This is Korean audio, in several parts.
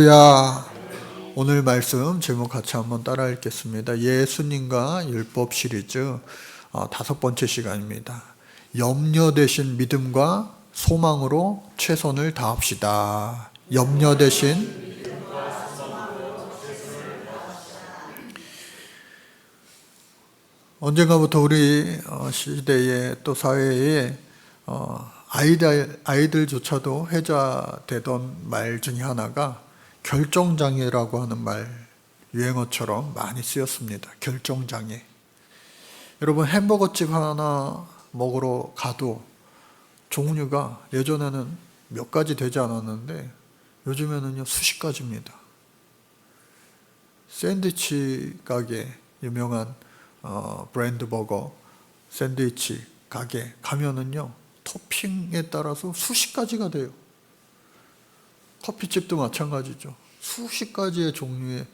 야, 오늘 말씀 제목 같이 한번 따라 읽겠습니다. 예수님과 율법 시리즈 5번째 시간입니다. 염려 대신 믿음과 소망으로 최선을 다합시다. 염려 대신 언젠가부터 우리 시대에 또 사회에 아이들조차도 회자되던 말 중에 하나가 결정장애라고 하는 말, 유행어처럼 많이 쓰였습니다. 결정장애. 여러분, 햄버거집 하나 먹으러 가도 종류가 예전에는 몇 가지 되지 않았는데 요즘에는요 수십 가지입니다. 샌드위치 가게, 유명한 브랜드 버거 샌드위치 가게 가면은요 토핑에 따라서 수십 가지가 돼요. 커피집도 마찬가지죠. 수십 가지의 종류의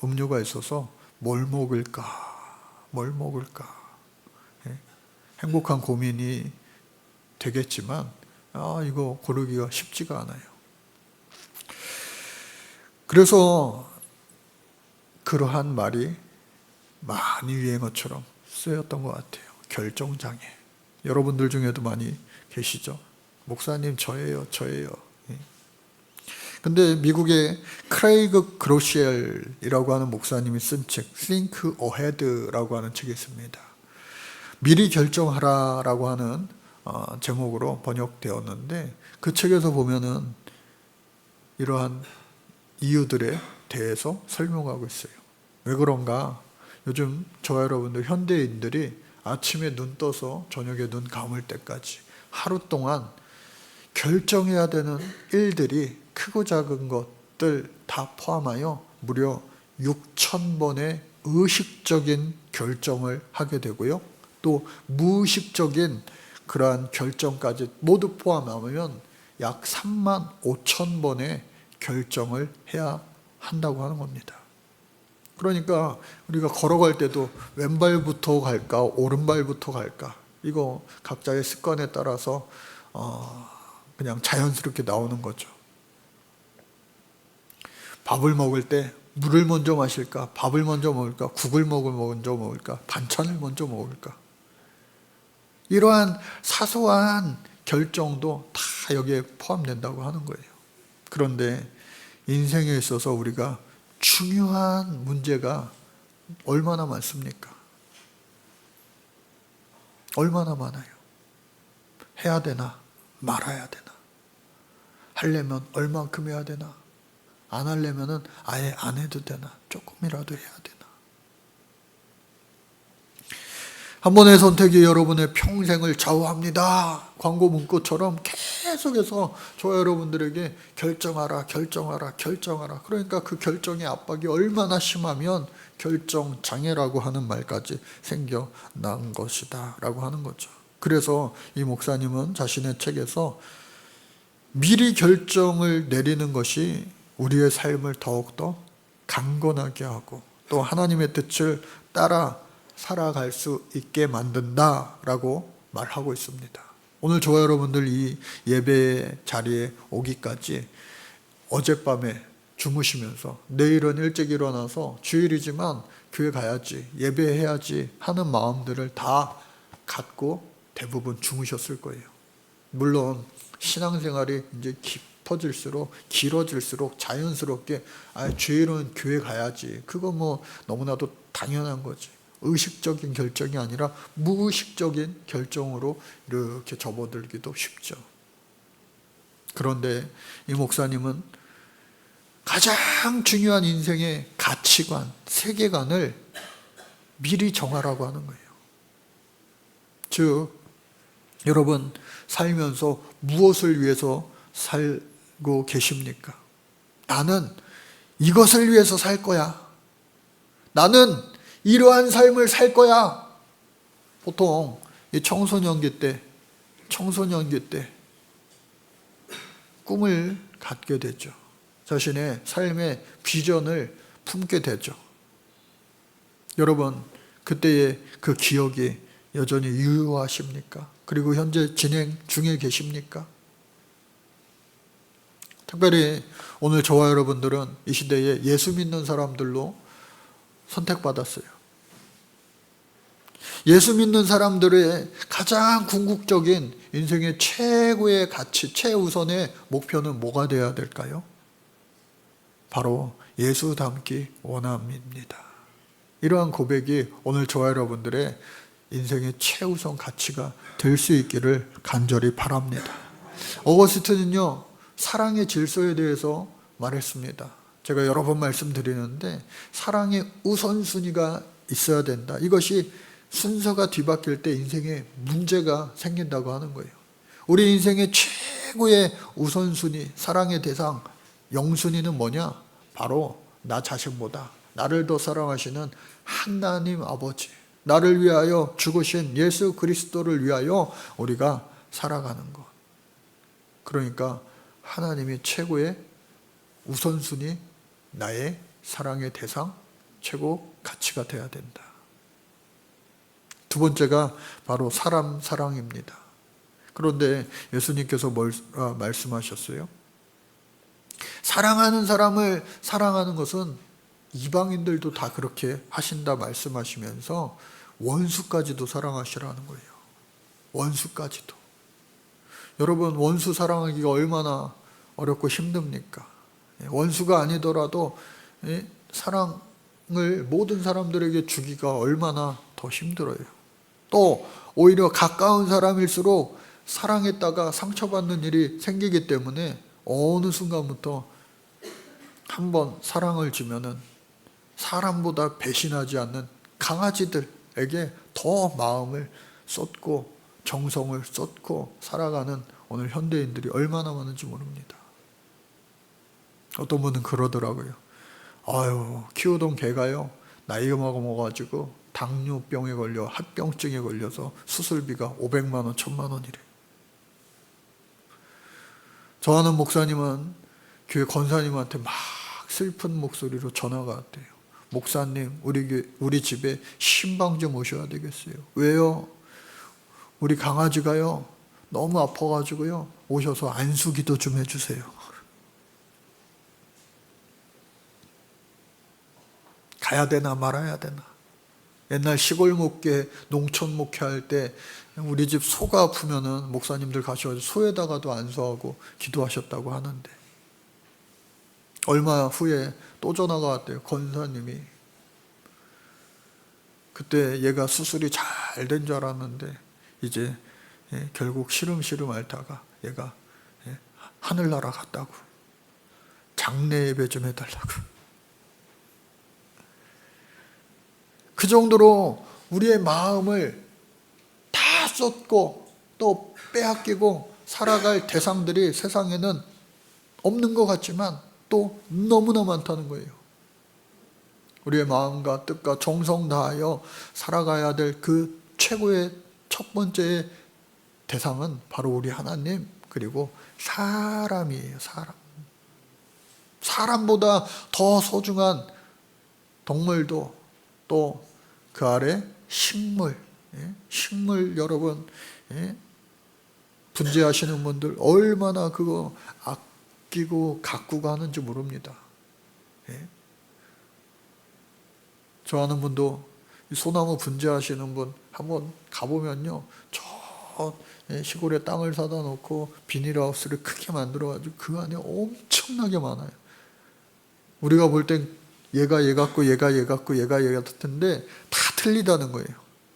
음료가 있어서 뭘 먹을까? 예? 행복한 고민이 되겠지만 이거 고르기가 쉽지가 않아요. 그래서 그러한 말이 많이 유행어처럼 쓰였던 것 같아요. 결정장애. 여러분들 중에도 많이 계시죠? 목사님 저예요. 근데 미국의 크레이그 그로시엘이라고 하는 목사님이 쓴 책, Think Ahead라고 하는 책이 있습니다. 미리 결정하라라고 하는 제목으로 번역되었는데 그 책에서 보면은 이러한 이유들에 대해서 설명하고 있어요. 왜 그런가? 요즘 저와 여러분들 현대인들이 아침에 눈 떠서 저녁에 눈 감을 때까지 하루 동안 결정해야 되는 일들이 크고 작은 것들 다 포함하여 무려 6,000번의 의식적인 결정을 하게 되고요. 또 무의식적인 그러한 결정까지 모두 포함하면 약 35,000번의 결정을 해야 한다고 하는 겁니다. 그러니까 우리가 걸어갈 때도 왼발부터 갈까 오른발부터 갈까 이거 각자의 습관에 따라서 그냥 자연스럽게 나오는 거죠. 밥을 먹을 때 물을 먼저 마실까? 밥을 먼저 먹을까? 국을 먼저 먹을까? 반찬을 먼저 먹을까? 이러한 사소한 결정도 다 여기에 포함된다고 하는 거예요. 그런데 인생에 있어서 우리가 중요한 문제가 얼마나 많습니까? 얼마나 많아요? 해야 되나? 말아야 되나? 하려면 얼만큼 해야 되나? 안 하려면은 아예 안 해도 되나? 조금이라도 해야 되나? 한 번의 선택이 여러분의 평생을 좌우합니다. 광고 문구처럼 계속해서 저와 여러분들에게 결정하라. 그러니까 그 결정의 압박이 얼마나 심하면 결정장애라고 하는 말까지 생겨난 것이다 라고 하는 거죠. 그래서 이 목사님은 자신의 책에서 미리 결정을 내리는 것이 우리의 삶을 더욱더 강건하게 하고 또 하나님의 뜻을 따라 살아갈 수 있게 만든다라고 말하고 있습니다. 오늘 저와 여러분들 이 예배 자리에 오기까지 어젯밤에 주무시면서 내일은 일찍 일어나서 주일이지만 교회 가야지, 예배해야지 하는 마음들을 다 갖고 대부분 주무셨을 거예요. 물론 신앙생활이 이제 깊어질수록 길어질수록 자연스럽게 주일은 교회 가야지. 그거 뭐 너무나도 당연한 거지. 의식적인 결정이 아니라 무의식적인 결정으로 이렇게 접어들기도 쉽죠. 그런데 이 목사님은 가장 중요한 인생의 가치관, 세계관을 미리 정하라고 하는 거예요. 즉, 여러분 살면서 무엇을 위해서 살고 계십니까? 나는 이것을 위해서 살 거야. 나는 이러한 삶을 살 거야. 보통 청소년기 때 꿈을 갖게 되죠. 자신의 삶의 비전을 품게 되죠. 여러분, 그때의 그 기억이 여전히 유효하십니까? 그리고 현재 진행 중에 계십니까? 특별히 오늘 저와 여러분들은 이 시대에 예수 믿는 사람들로 선택받았어요. 예수 믿는 사람들의 가장 궁극적인 인생의 최고의 가치, 최우선의 목표는 뭐가 되어야 될까요? 바로 예수 닮기 원함입니다. 이러한 고백이 오늘 저와 여러분들의 인생의 최우선 가치가 될 수 있기를 간절히 바랍니다. 어거스틴은요, 사랑의 질서에 대해서 말했습니다. 제가 여러 번 말씀드리는데 사랑의 우선순위가 있어야 된다. 이것이 순서가 뒤바뀔 때 인생에 문제가 생긴다고 하는 거예요. 우리 인생의 최고의 우선순위, 사랑의 대상, 영순위는 뭐냐? 바로 나 자신보다 나를 더 사랑하시는 하나님 아버지, 나를 위하여 죽으신 예수 그리스도를 위하여 우리가 살아가는 것. 그러니까 하나님이 최고의 우선순위, 나의 사랑의 대상, 최고 가치가 되어야 된다. 두 번째가 바로 사람 사랑입니다. 그런데 예수님께서 뭘 말씀하셨어요? 사랑하는 사람을 사랑하는 것은 이방인들도 다 그렇게 하신다 말씀하시면서 원수까지도 사랑하시라는 거예요. 원수까지도. 여러분, 원수 사랑하기가 얼마나 어렵고 힘듭니까? 원수가 아니더라도 사랑을 모든 사람들에게 주기가 얼마나 더 힘들어요. 또 오히려 가까운 사람일수록 사랑했다가 상처받는 일이 생기기 때문에 어느 순간부터 한번 사랑을 주면은 사람보다 배신하지 않는 강아지들에게 더 마음을 쏟고 정성을 쏟고 살아가는 오늘 현대인들이 얼마나 많은지 모릅니다. 어떤 분은 그러더라고요. 아유, 키우던 개가요, 나이가 먹어가지고 당뇨병에 걸려 합병증에 걸려서 수술비가 500만 원, 1000만 원이래. 저 아는 목사님은 교회 권사님한테 막 슬픈 목소리로 전화가 왔대요. 목사님, 우리 집에 신방 좀 오셔야 되겠어요. 왜요? 우리 강아지가요, 너무 아파가지고요, 오셔서 안수기도 좀 해주세요. 가야 되나 말아야 되나. 옛날 시골 목회, 농촌 목회할 때 우리 집 소가 아프면은 목사님들 가셔가지고 소에다가도 안수하고 기도하셨다고 하는데, 얼마 후에 또 전화가 왔대요. 권사님이. 그때 얘가 수술이 잘 된 줄 알았는데 이제 결국 시름시름 앓다가 얘가 하늘나라 갔다고. 장례 예배 좀 해달라고. 그 정도로 우리의 마음을 다 쏟고 또 빼앗기고 살아갈 대상들이 세상에는 없는 것 같지만 또 너무나 많다는 거예요. 우리의 마음과 뜻과 정성 다하여 살아가야 될 그 최고의 첫 번째 대상은 바로 우리 하나님, 그리고 사람이에요. 사람보다 더 소중한 동물도, 또 그 아래 식물, 여러분, 분재하시는 분들 얼마나 그거 아끼고 가꾸고 하는지 모릅니다. 저 아는 분도 소나무 분재하시는 분 한번 가보면요, 저 시골에 땅을 사다 놓고 비닐하우스를 크게 만들어가지고 그 안에 엄청나게 많아요. 우리가 볼 땐 얘가 얘 같고 얘가 얘 같고 얘가 얘 같은데 다 틀리다는 거예요.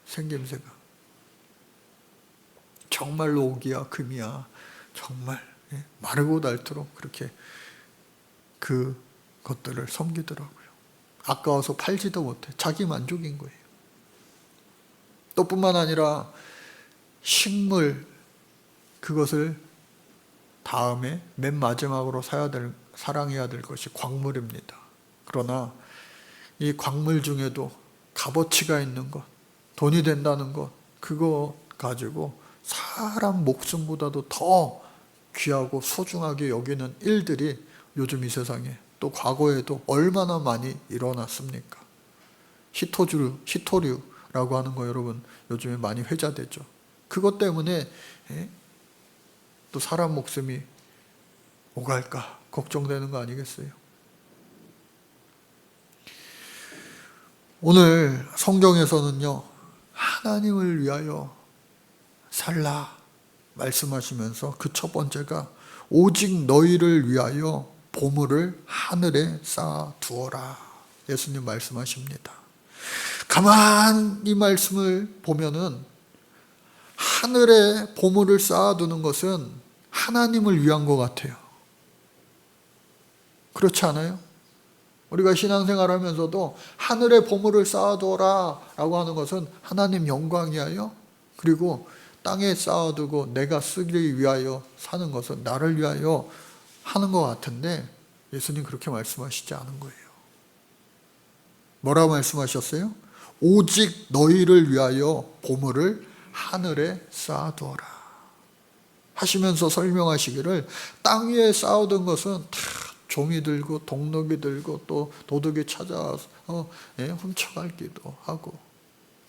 생김새가. 정말로 옥이야 금이야 정말 마르고 닳도록 그렇게 그 것들을 섬기더라고요. 아까워서 팔지도 못해. 자기 만족인 거예요. 또 뿐만 아니라 식물, 그것을 다음에 맨 마지막으로 사랑해야 될 것이 광물입니다. 그러나 이 광물 중에도 값어치가 있는 것, 돈이 된다는 것, 그거 가지고 사람 목숨보다도 더 귀하고 소중하게 여기는 일들이 요즘 이 세상에, 또 과거에도 얼마나 많이 일어났습니까? 히토류라고 하는 거 여러분 요즘에 많이 회자되죠. 그것 때문에 또 사람 목숨이 오갈까 걱정되는 거 아니겠어요? 오늘 성경에서는요, 하나님을 위하여 살라 말씀하시면서 그 첫 번째가 오직 너희를 위하여 보물을 하늘에 쌓아 두어라. 예수님 말씀하십니다. 가만히 말씀을 보면은 하늘에 보물을 쌓아두는 것은 하나님을 위한 것 같아요. 그렇지 않아요? 우리가 신앙생활 하면서도 하늘에 보물을 쌓아두어라 라고 하는 것은 하나님 영광 위하여, 그리고 땅에 쌓아두고 내가 쓰기 위하여 사는 것은 나를 위하여 하는 것 같은데, 예수님 그렇게 말씀하시지 않은 거예요. 뭐라고 말씀하셨어요? 오직 너희를 위하여 보물을 하늘에 쌓아두어라 하시면서 설명하시기를, 땅 위에 쌓아둔 것은 다 종이 들고 동록이 들고 또 도둑이 찾아와서 훔쳐갈기도 하고,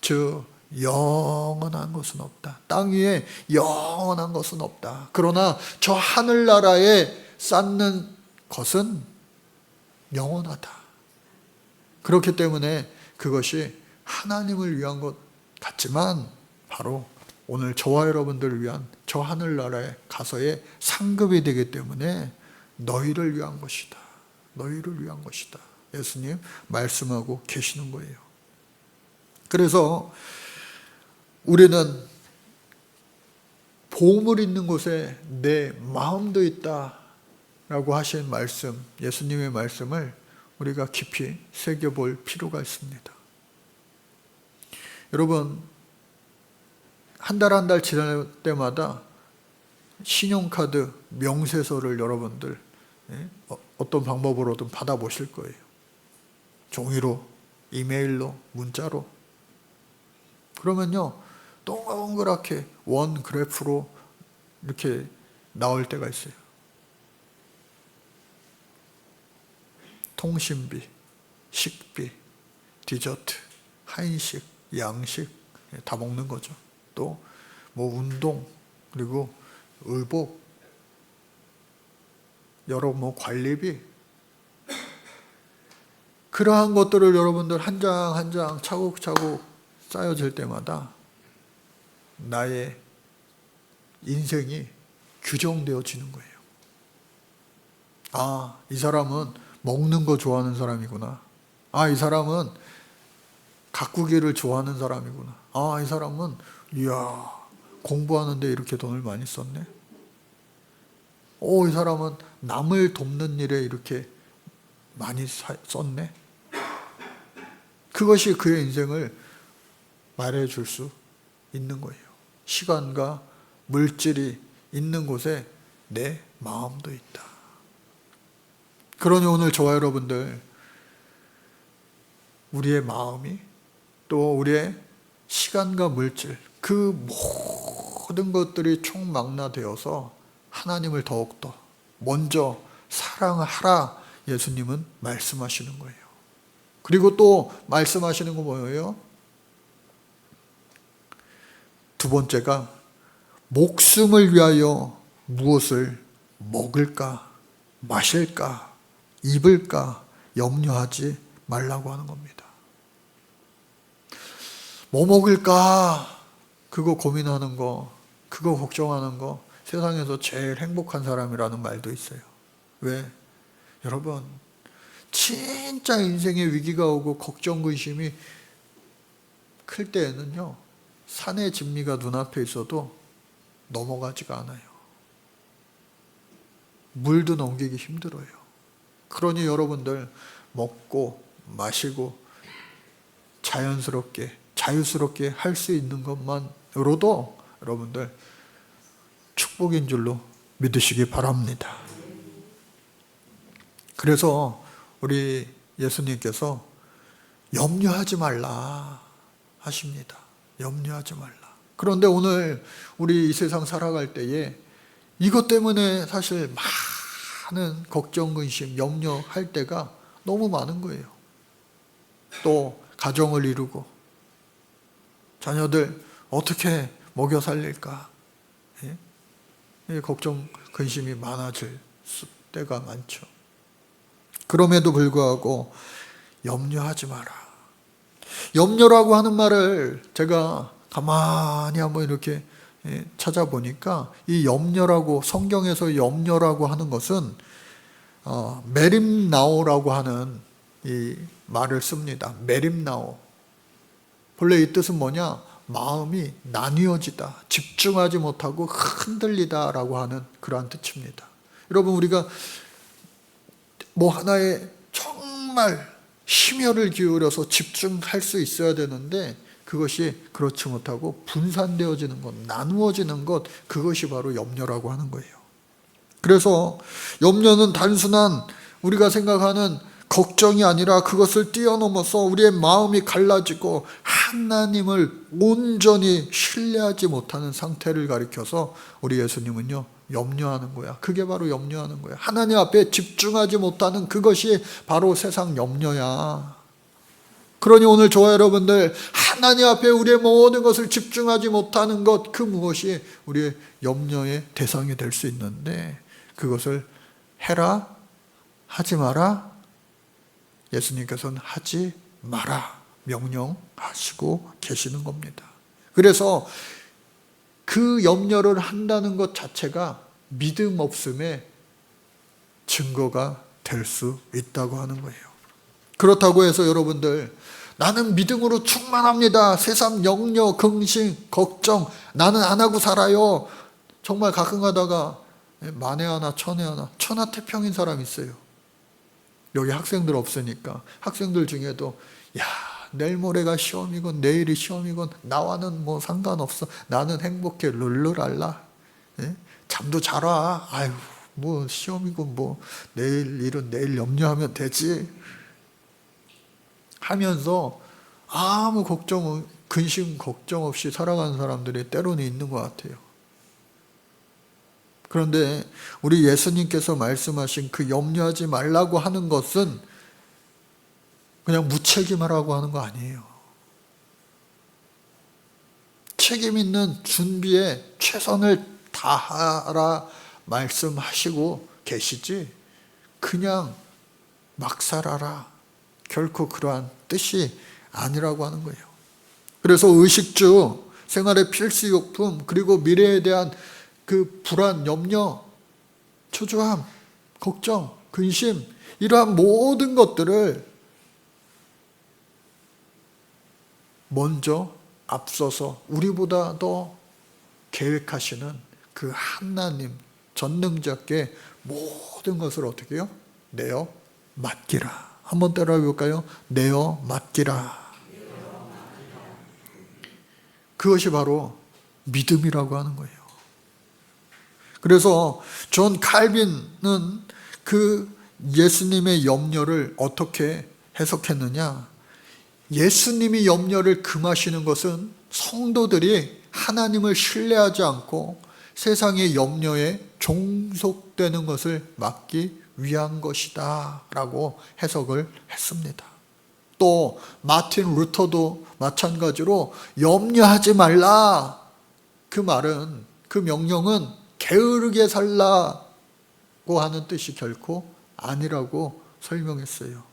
저 영원한 것은 없다. 땅 위에 영원한 것은 없다. 그러나 저 하늘나라에 쌓는 것은 영원하다. 그렇기 때문에 그것이 하나님을 위한 것 같지만 바로 오늘 저와 여러분들을 위한 저 하늘나라에 가서의 상급이 되기 때문에 너희를 위한 것이다. 너희를 위한 것이다. 예수님 말씀하고 계시는 거예요. 그래서 우리는 보물 있는 곳에 내 마음도 있다 라고 하신 말씀, 예수님의 말씀을 우리가 깊이 새겨볼 필요가 있습니다. 여러분, 한 달 한 달 지날 때마다 신용카드 명세서를 여러분들 어떤 방법으로든 받아보실 거예요. 종이로, 이메일로, 문자로. 그러면요, 동그랗게 원 그래프로 이렇게 나올 때가 있어요. 통신비, 식비, 디저트, 한식, 양식 다 먹는 거죠. 또 뭐 운동, 그리고 의복, 여러 뭐 관리비, 그러한 것들을 여러분들 한 장 한 장 차곡차곡 쌓여질 때마다 나의 인생이 규정되어지는 거예요. 아, 이 사람은 먹는 거 좋아하는 사람이구나. 아, 이 사람은 가꾸기를 좋아하는 사람이구나. 아, 이 사람은 이야, 공부하는데 이렇게 돈을 많이 썼네. 이 사람은 남을 돕는 일에 이렇게 많이 썼네. 그것이 그의 인생을 말해줄 수 있는 거예요. 시간과 물질이 있는 곳에 내 마음도 있다. 그러니 오늘 저와 여러분들, 우리의 마음이, 또 우리의 시간과 물질, 그 모든 것들이 총망라되어서 하나님을 더욱더 먼저 사랑하라 예수님은 말씀하시는 거예요. 그리고 또 말씀하시는 거 뭐예요? 두 번째가 목숨을 위하여 무엇을 먹을까, 마실까, 입을까 염려하지 말라고 하는 겁니다. 뭐 먹을까, 그거 고민하는 거, 그거 걱정하는 거, 세상에서 제일 행복한 사람이라는 말도 있어요. 왜? 여러분, 진짜 인생에 위기가 오고 걱정, 근심이 클 때에는요, 산의 진미가 눈앞에 있어도 넘어가지가 않아요. 물도 넘기기 힘들어요. 그러니 여러분들 먹고 마시고 자연스럽게 자유스럽게 할 수 있는 것만으로도 여러분들 축복인 줄로 믿으시기 바랍니다. 그래서 우리 예수님께서 염려하지 말라 하십니다. 염려하지 말라. 그런데 오늘 우리 이 세상 살아갈 때에 이것 때문에 사실 많은 걱정, 근심, 염려할 때가 너무 많은 거예요. 또 가정을 이루고 자녀들 어떻게 먹여 살릴까? 걱정, 근심이 많아질 때가 많죠. 그럼에도 불구하고 염려하지 마라. 염려라고 하는 말을 제가 가만히 한번 이렇게 찾아보니까 이 염려라고, 성경에서 염려라고 하는 것은 메림나오라고 하는 이 말을 씁니다. 메림나오. 본래 이 뜻은 뭐냐? 마음이 나뉘어지다, 집중하지 못하고 흔들리다라고 하는 그러한 뜻입니다. 여러분, 우리가 뭐 하나에 정말 심혈을 기울여서 집중할 수 있어야 되는데 그것이 그렇지 못하고 분산되어지는 것, 나누어지는 것, 그것이 바로 염려라고 하는 거예요. 그래서 염려는 단순한 우리가 생각하는 걱정이 아니라 그것을 뛰어넘어서 우리의 마음이 갈라지고 하나님을 온전히 신뢰하지 못하는 상태를 가리켜서 우리 예수님은요, 염려하는 거야. 그게 바로 염려하는 거야. 하나님 앞에 집중하지 못하는 그것이 바로 세상 염려야. 그러니 오늘 저와 여러분들, 하나님 앞에 우리의 모든 것을 집중하지 못하는 것, 그 무엇이 우리의 염려의 대상이 될 수 있는데 그것을 해라, 하지 마라, 예수님께서는 하지 마라 명령하시고 계시는 겁니다. 그래서 그 염려를 한다는 것 자체가 믿음 없음의 증거가 될 수 있다고 하는 거예요. 그렇다고 해서 여러분들, 나는 믿음으로 충만합니다, 세상 염려, 근심, 걱정 나는 안 하고 살아요, 정말 가끔 가다가 만에 하나 천에 하나 천하태평인 사람 있어요. 여기 학생들 없으니까 학생들 중에도 야, 내일 모레가 시험이건 내일이 시험이건 나와는 뭐 상관없어, 나는 행복해, 룰루랄라, 잠도 잘 와, 아유 뭐 시험이건 뭐 내일 일은 내일 염려하면 되지 하면서 아무 걱정, 근심 걱정 없이 살아가는 사람들이 때로는 있는 것 같아요. 그런데 우리 예수님께서 말씀하신 그 염려하지 말라고 하는 것은 그냥 무책임하라고 하는 거 아니에요. 책임 있는 준비에 최선을 다하라 말씀하시고 계시지 그냥 막 살아라, 결코 그러한 뜻이 아니라고 하는 거예요. 그래서 의식주, 생활의 필수용품, 그리고 미래에 대한 그 불안, 염려, 초조함, 걱정, 근심, 이러한 모든 것들을 먼저 앞서서 우리보다 더 계획하시는 그 하나님 전능자께 모든 것을 어떻게 해요? 내어 맡기라. 한번 따라해 볼까요? 내어 맡기라. 그것이 바로 믿음이라고 하는 거예요. 그래서 존 칼빈은 그 예수님의 염려를 어떻게 해석했느냐? 예수님이 염려를 금하시는 것은 성도들이 하나님을 신뢰하지 않고 세상의 염려에 종속되는 것을 막기 위한 것이다 라고 해석을 했습니다. 또 마틴 루터도 마찬가지로 염려하지 말라, 그 말은, 그 명령은 게으르게 살라고 하는 뜻이 결코 아니라고 설명했어요.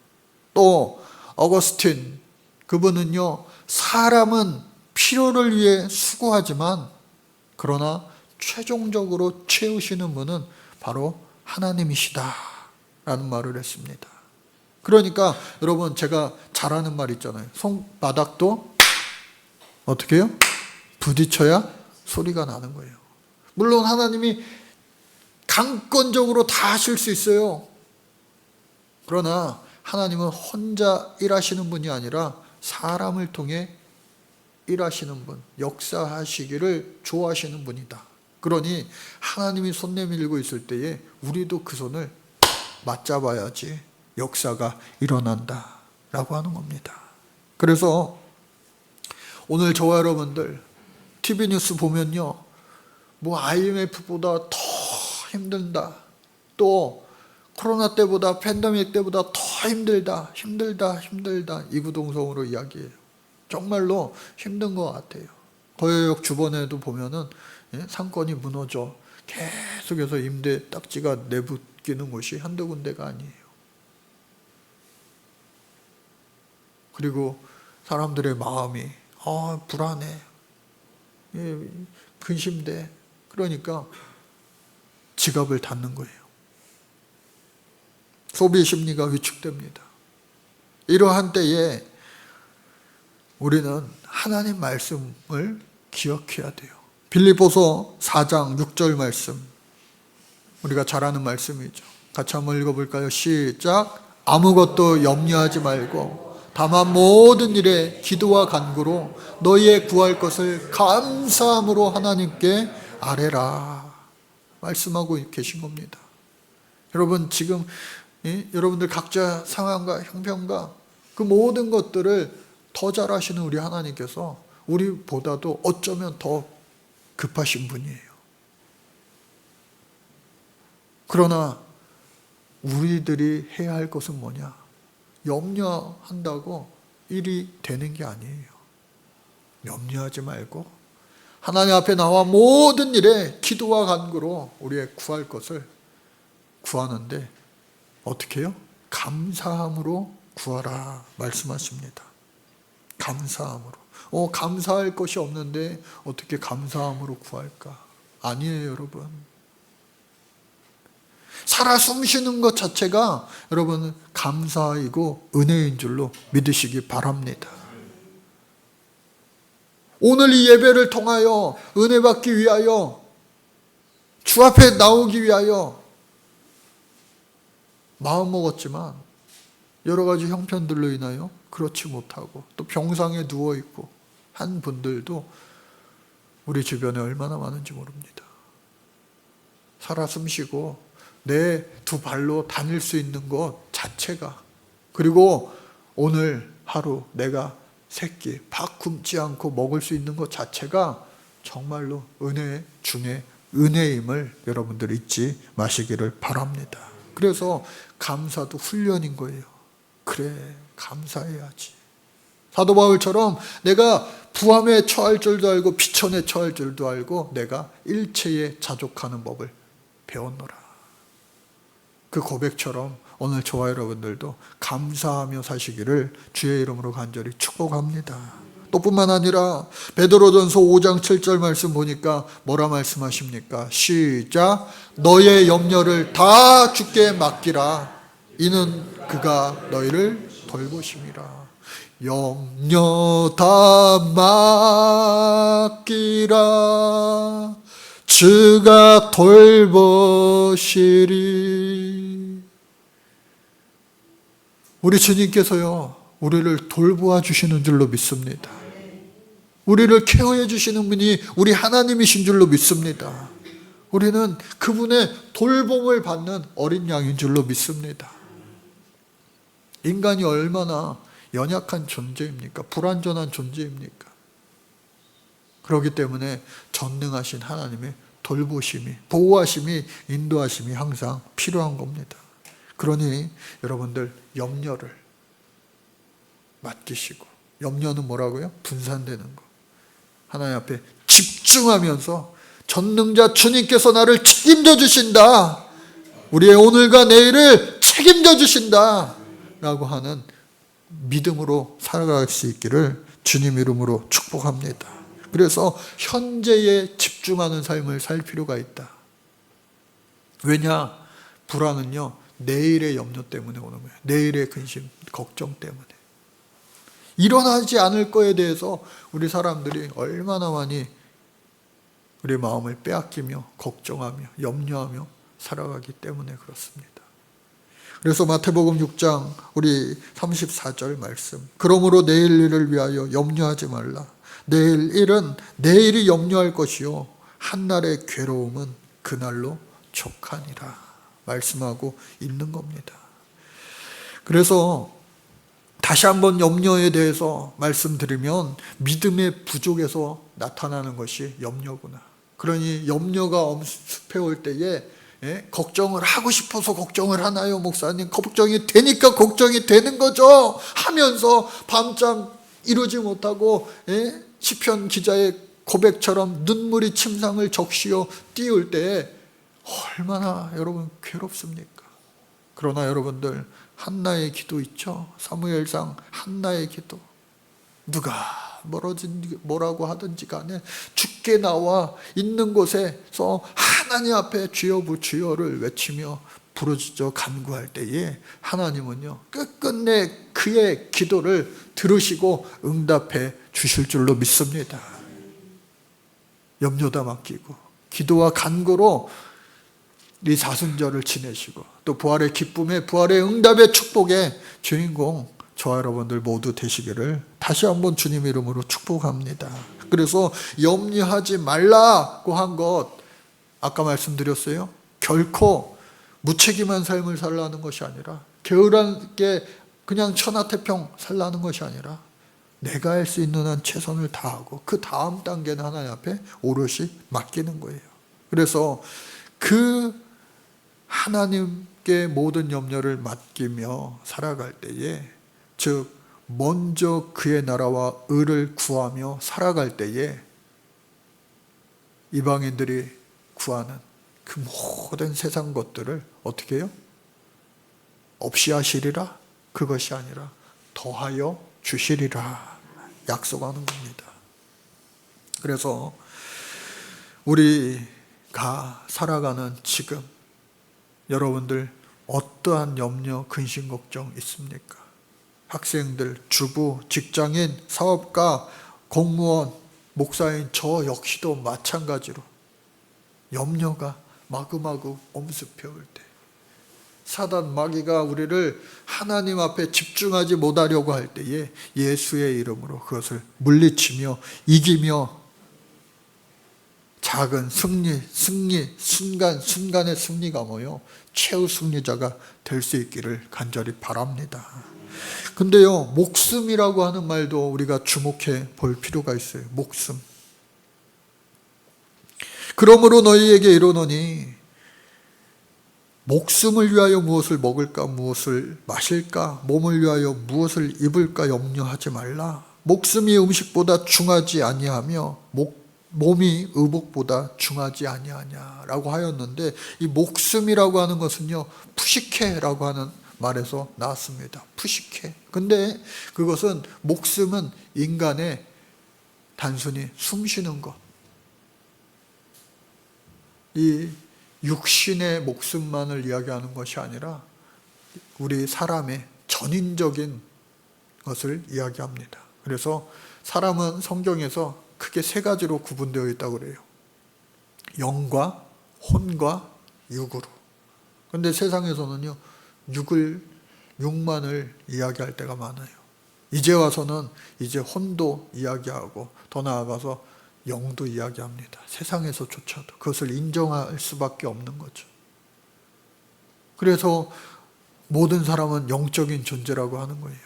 또 어거스틴, 그분은요, 사람은 필요를 위해 수고하지만 그러나 최종적으로 채우시는 분은 바로 하나님이시다 라는 말을 했습니다. 그러니까 여러분, 제가 잘하는 말 있잖아요. 손바닥도 어떻게 해요? 부딪혀야 소리가 나는 거예요. 물론 하나님이 강권적으로 다 하실 수 있어요. 그러나 하나님은 혼자 일하시는 분이 아니라 사람을 통해 일하시는 분, 역사하시기를 좋아하시는 분이다. 그러니 하나님이 손 내밀고 있을 때에 우리도 그 손을 맞잡아야지 역사가 일어난다 라고 하는 겁니다. 그래서 오늘 저와 여러분들 TV 뉴스 보면요, 뭐 IMF보다 더 힘들다, 또 코로나 때보다, 팬데믹 때보다 더 힘들다 이구동성으로 이야기해요. 정말로 힘든 것 같아요. 거여역 주변에도 보면은 상권이 무너져 계속해서 임대 딱지가 내붙고 바뀌는 곳이 한두 군데가 아니에요. 그리고 사람들의 마음이 불안해, 근심돼. 그러니까 지갑을 닫는 거예요. 소비 심리가 위축됩니다. 이러한 때에 우리는 하나님 말씀을 기억해야 돼요. 빌립보서 4장 6절 말씀, 우리가 잘 아는 말씀이죠. 같이 한번 읽어볼까요? 시작. 아무것도 염려하지 말고 다만 모든 일에 기도와 간구로 너희의 구할 것을 감사함으로 하나님께 아뢰라 말씀하고 계신 겁니다. 여러분, 지금 여러분들 각자 상황과 형편과 그 모든 것들을 더 잘 아시는 우리 하나님께서 우리보다도 어쩌면 더 급하신 분이에요. 그러나 우리들이 해야 할 것은 뭐냐? 염려한다고 일이 되는 게 아니에요. 염려하지 말고 하나님 앞에 나와 모든 일에 기도와 간구로 우리의 구할 것을 구하는데 어떻게 해요? 감사함으로 구하라 말씀하십니다. 감사함으로. 감사할 것이 없는데 어떻게 감사함으로 구할까? 아니에요, 여러분. 살아 숨쉬는 것 자체가 여러분 감사이고 은혜인 줄로 믿으시기 바랍니다. 오늘 이 예배를 통하여 은혜 받기 위하여 주 앞에 나오기 위하여 마음 먹었지만 여러 가지 형편들로 인하여 그렇지 못하고 또 병상에 누워있고 한 분들도 우리 주변에 얼마나 많은지 모릅니다. 살아 숨쉬고 내 두 발로 다닐 수 있는 것 자체가, 그리고 오늘 하루 내가 새끼 밥 굶지 않고 먹을 수 있는 것 자체가 정말로 은혜 중에 은혜임을 여러분들 잊지 마시기를 바랍니다. 그래서 감사도 훈련인 거예요. 그래, 감사해야지. 사도 바울처럼 내가 부함에 처할 줄도 알고 비천에 처할 줄도 알고 내가 일체에 자족하는 법을 배웠노라. 그 고백처럼 오늘 저와 여러분들도 감사하며 사시기를 주의 이름으로 간절히 축복합니다. 또 뿐만 아니라 베드로전서 5장 7절 말씀 보니까 뭐라 말씀하십니까? 시작. 너의 염려를 다 주께 맡기라. 이는 그가 너희를 돌보심이라. 염려 다 맡기라. 주가 돌보시리. 우리 주님께서요, 우리를 돌보아 주시는 줄로 믿습니다. 우리를 케어해 주시는 분이 우리 하나님이신 줄로 믿습니다. 우리는 그분의 돌봄을 받는 어린 양인 줄로 믿습니다. 인간이 얼마나 연약한 존재입니까? 불완전한 존재입니까? 그렇기 때문에 전능하신 하나님의 돌보심이, 보호하심이, 인도하심이 항상 필요한 겁니다. 그러니 여러분들 염려를 맡기시고, 염려는 뭐라고요? 분산되는 거. 하나님 앞에 집중하면서 전능자 주님께서 나를 책임져 주신다. 우리의 오늘과 내일을 책임져 주신다. 라고 하는 믿음으로 살아갈 수 있기를 주님 이름으로 축복합니다. 그래서 현재에 집중하는 삶을 살 필요가 있다. 왜냐? 불안은요, 내일의 염려 때문에 오는 거예요. 내일의 근심, 걱정 때문에. 일어나지 않을 거에 대해서 우리 사람들이 얼마나 많이 우리 마음을 빼앗기며 걱정하며 염려하며 살아가기 때문에 그렇습니다. 그래서 마태복음 6장 우리 34절 말씀. 그러므로 내일 일을 위하여 염려하지 말라. 내일 일은 내일이 염려할 것이요 한날의 괴로움은 그날로 족하니라 말씀하고 있는 겁니다. 그래서 다시 한번 염려에 대해서 말씀드리면 믿음의 부족에서 나타나는 것이 염려구나. 그러니 염려가 엄습해 올 때에 걱정을 하고 싶어서 걱정을 하나요, 목사님? 걱정이 되니까 걱정이 되는 거죠 하면서 밤잠 이루지 못하고 시편 기자의 고백처럼 눈물이 침상을 적시어 띄울 때 얼마나 여러분 괴롭습니까? 그러나 여러분들, 한나의 기도 있죠? 사무엘상 한나의 기도. 누가 뭐라고 하든지 간에 죽게 나와 있는 곳에서 하나님 앞에 주여 주여를 외치며 부르짖어 간구할 때에 하나님은요, 끝끝내 그의 기도를 들으시고 응답해 주실 줄로 믿습니다. 염려다 맡기고 기도와 간구로 이 사순절을 지내시고 또 부활의 기쁨에, 부활의 응답의 축복의 주인공 저와 여러분들 모두 되시기를 다시 한번 주님 이름으로 축복합니다. 그래서 염려하지 말라고 한 것, 아까 말씀드렸어요. 결코 무책임한 삶을 살라는 것이 아니라, 게으르게 그냥 천하태평 살라는 것이 아니라 내가 할 수 있는 한 최선을 다하고 그 다음 단계는 하나님 앞에 오롯이 맡기는 거예요. 그래서 그 하나님께 모든 염려를 맡기며 살아갈 때에, 즉 먼저 그의 나라와 의를 구하며 살아갈 때에 이방인들이 구하는 그 모든 세상 것들을 어떻게 해요? 없이 하시리라? 그것이 아니라 더하여 주시리라 약속하는 겁니다. 그래서 우리가 살아가는 지금 여러분들 어떠한 염려, 근심, 걱정 있습니까? 학생들, 주부, 직장인, 사업가, 공무원, 목사인 저 역시도 마찬가지로 염려가 마구마구 엄습해 올 때, 사단 마귀가 우리를 하나님 앞에 집중하지 못하려고 할 때에 예수의 이름으로 그것을 물리치며 이기며 작은 승리, 순간의 승리가 모여 최후 승리자가 될 수 있기를 간절히 바랍니다. 근데요, 목숨이라고 하는 말도 우리가 주목해 볼 필요가 있어요. 목숨. 그러므로 너희에게 이르노니 목숨을 위하여 무엇을 먹을까, 무엇을 마실까, 몸을 위하여 무엇을 입을까 염려하지 말라. 목숨이 음식보다 중하지 아니하며 몸이 의복보다 중하지 아니하냐라고 하였는데, 이 목숨이라고 하는 것은요, 푸시케라고 하는 말에서 나왔습니다. 푸시케. 근데 그것은, 목숨은 인간의 단순히 숨쉬는 것, 이 육신의 목숨만을 이야기하는 것이 아니라 우리 사람의 전인적인 것을 이야기합니다. 그래서 사람은 성경에서 크게 세 가지로 구분되어 있다고 그래요. 영과 혼과 육으로. 그런데 세상에서는요, 육만을 이야기할 때가 많아요. 이제 와서는 이제 혼도 이야기하고 더 나아가서 영도 이야기합니다. 세상에서조차도 그것을 인정할 수밖에 없는 거죠. 그래서 모든 사람은 영적인 존재라고 하는 거예요.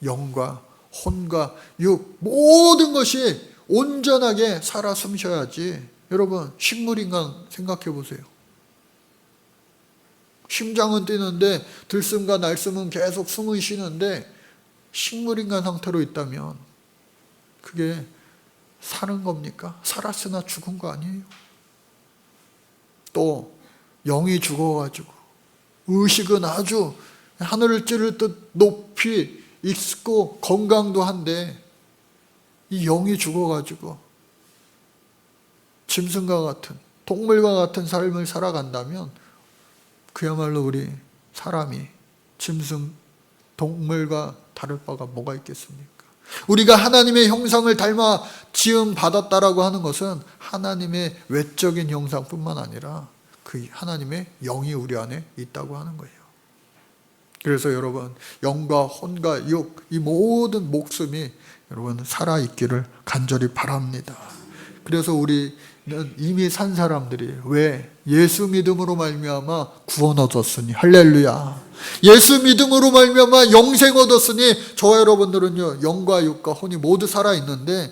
영과 혼과 육, 모든 것이 온전하게 살아 숨쉬어야지. 여러분, 식물인간 생각해 보세요. 심장은 뛰는데 들숨과 날숨은 계속 숨을 쉬는데 식물인간 상태로 있다면 그게 사는 겁니까? 살았으나 죽은 거 아니에요? 또 영이 죽어가지고 의식은 아주 하늘을 찌를 듯 높이 있고 건강도 한데, 이 영이 죽어가지고 짐승과 같은, 동물과 같은 삶을 살아간다면 그야말로 우리 사람이 짐승, 동물과 다를 바가 뭐가 있겠습니까? 우리가 하나님의 형상을 닮아 지음 받았다라고 하는 것은 하나님의 외적인 형상뿐만 아니라 그 하나님의 영이 우리 안에 있다고 하는 거예요. 그래서 여러분, 영과 혼과 육, 이 모든 목숨이 여러분 살아있기를 간절히 바랍니다. 그래서 우리는 이미 산 사람들이 왜 예수 믿음으로 말미암아 구원 얻었으니, 할렐루야. 예수 믿음으로 말미암아 영생 얻었으니, 저와 여러분들은요, 영과 육과 혼이 모두 살아있는데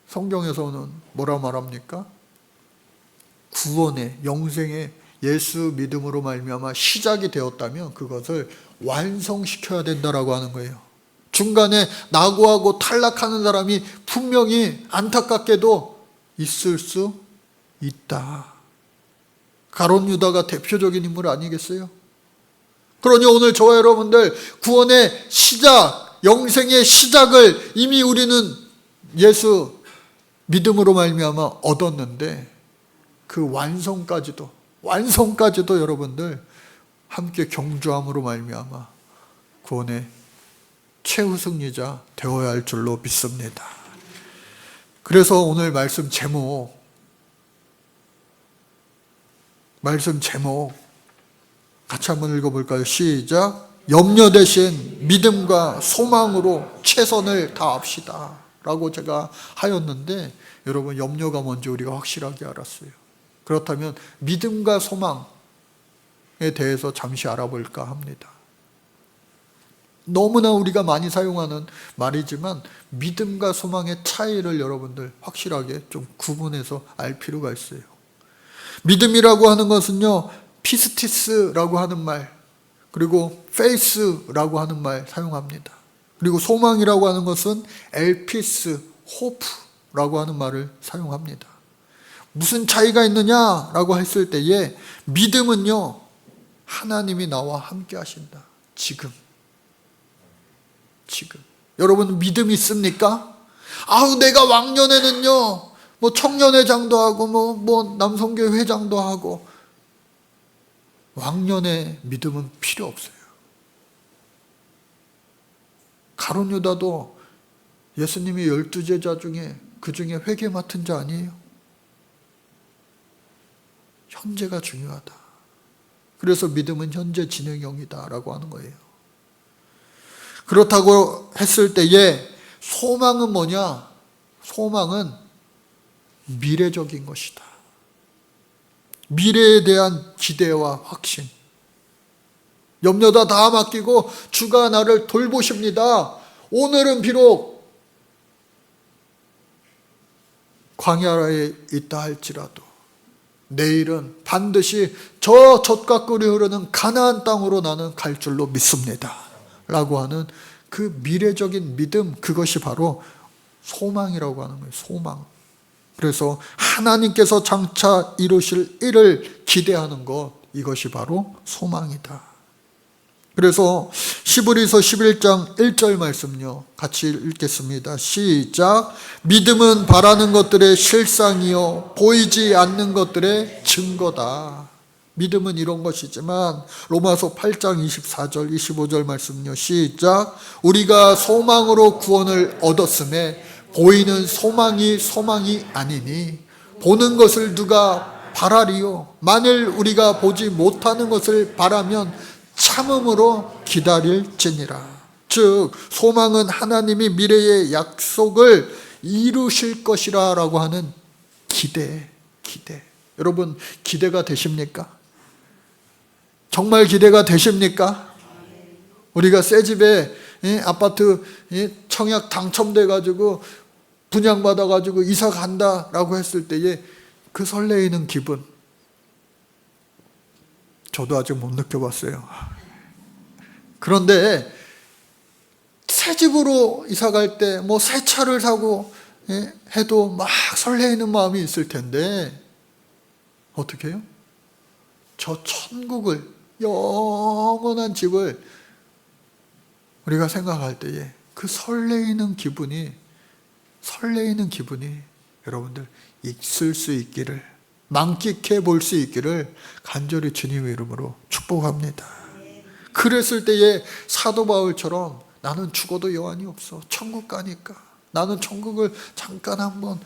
성경에서는 뭐라 말합니까? 구원의, 영생의 예수 믿음으로 말미암아 시작이 되었다면 그것을 완성시켜야 된다라고 하는 거예요. 중간에 낙오하고 탈락하는 사람이 분명히 안타깝게도 있을 수 있다. 가룟 유다가 대표적인 인물 아니겠어요? 그러니 오늘 저와 여러분들 구원의 시작, 영생의 시작을 이미 우리는 예수 믿음으로 말미암아 얻었는데 그 완성까지도 여러분들 함께 경주함으로 말미암아 구원의 최우승리자 되어야 할 줄로 믿습니다. 그래서 오늘 말씀 제목 같이 한번 읽어볼까요? 시작. 염려 대신 믿음과 소망으로 최선을 다합시다 라고 제가 하였는데, 여러분 염려가 뭔지 우리가 확실하게 알았어요. 그렇다면 믿음과 소망에 대해서 잠시 알아볼까 합니다. 너무나 우리가 많이 사용하는 말이지만 믿음과 소망의 차이를 여러분들 확실하게 좀 구분해서 알 필요가 있어요. 믿음이라고 하는 것은요, 피스티스라고 하는 말, 그리고 페이스라고 하는 말 사용합니다. 그리고 소망이라고 하는 것은 엘피스, 호프라고 하는 말을 사용합니다. 무슨 차이가 있느냐라고 했을 때에 믿음은요, 하나님이 나와 함께 하신다. 지금. 여러분 믿음 있습니까? 내가 왕년에는요, 청년회장도 하고, 남성교회 회장도 하고, 왕년의 믿음은 필요 없어요. 가룟 유다도 예수님이 12제자 중에 그 중에 회개 맡은 자 아니에요? 현재가 중요하다. 그래서 믿음은 현재 진행형이다 라고 하는 거예요. 그렇다고 했을 때에 소망은 뭐냐? 소망은 미래적인 것이다. 미래에 대한 기대와 확신. 염려다 다 맡기고 주가 나를 돌보십니다. 오늘은 비록 광야에 있다 할지라도 내일은 반드시 저 젖과 꿀이 흐르는 가나안 땅으로 나는 갈 줄로 믿습니다 라고 하는 그 미래적인 믿음, 그것이 바로 소망이라고 하는 거예요. 소망. 그래서 하나님께서 장차 이루실 일을 기대하는 것, 이것이 바로 소망이다. 그래서 히브리서 11장 1절 말씀요, 같이 읽겠습니다. 시작. 믿음은 바라는 것들의 실상이요 보이지 않는 것들의 증거다. 믿음은 이런 것이지만 로마서 8장 24절 25절 말씀요, 시작. 우리가 소망으로 구원을 얻었음에 보이는 소망이 아니니 보는 것을 누가 바라리요. 만일 우리가 보지 못하는 것을 바라면 참음으로 기다릴지니라. 즉 소망은 하나님이 미래의 약속을 이루실 것이라 라고 하는 기대. 여러분 기대가 되십니까? 정말 기대가 되십니까? 우리가 새 집에 아파트 청약 당첨돼가지고 분양받아가지고 이사 간다라고 했을 때에 그 설레이는 기분, 저도 아직 못 느껴봤어요. 그런데 새 집으로 이사 갈 때 새 차를 사고 해도 막 설레이는 마음이 있을 텐데 어떻게 해요? 저 천국을, 영원한 집을 우리가 생각할 때에 그 설레이는 기분이 여러분들 있을 수 있기를, 만끽해 볼 수 있기를 간절히 주님의 이름으로 축복합니다. 그랬을 때에 사도 바울처럼 나는 죽어도 여한이 없어. 천국 가니까. 나는 천국을 잠깐 한번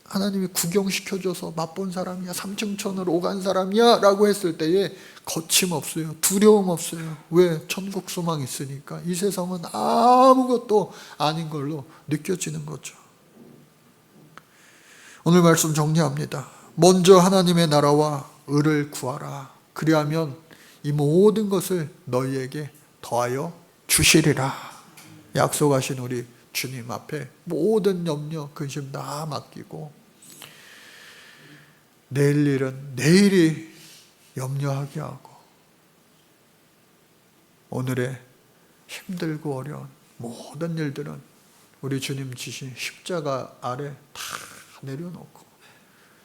하나님이 구경시켜줘서 맛본 사람이야. 삼층천을 오간 사람이야 라고 했을 때에 거침없어요. 두려움 없어요. 왜? 천국 소망이 있으니까. 이 세상은 아무것도 아닌 걸로 느껴지는 거죠. 오늘 말씀 정리합니다. 먼저 하나님의 나라와 의를 구하라. 그리하면 이 모든 것을 너희에게 더하여 주시리라. 약속하신 우리 주님 앞에 모든 염려, 근심 다 맡기고 내일 일은 내일이 염려하게 하고 오늘의 힘들고 어려운 모든 일들은 우리 주님 지신 십자가 아래 다 내려놓고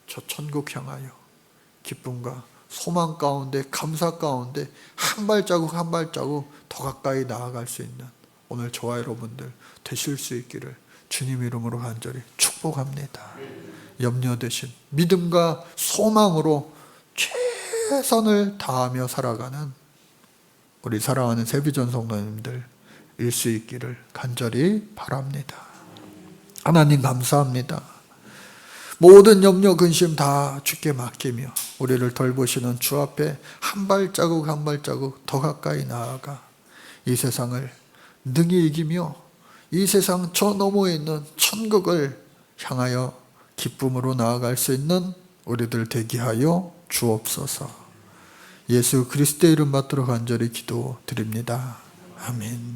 저 천국 향하여 기쁨과 소망 가운데, 감사 가운데 한 발자국 한 발자국 더 가까이 나아갈 수 있는 오늘 저와 여러분들 되실 수 있기를 주님 이름으로 간절히 축복합니다. 염려 대신 믿음과 소망으로 최선을 다하며 살아가는 우리 사랑하는 세비전 성도님들 일 수 있기를 간절히 바랍니다. 하나님 감사합니다. 모든 염려 근심 다 주께 맡기며 우리를 돌보시는 주 앞에 한 발자국 한 발자국 더 가까이 나아가 이 세상을 능히 이기며 이 세상 저 너머에 있는 천국을 향하여 기쁨으로 나아갈 수 있는 우리들 되게 하여 주옵소서. 예수 그리스도의 이름 받들어 간절히 기도드립니다. 아멘.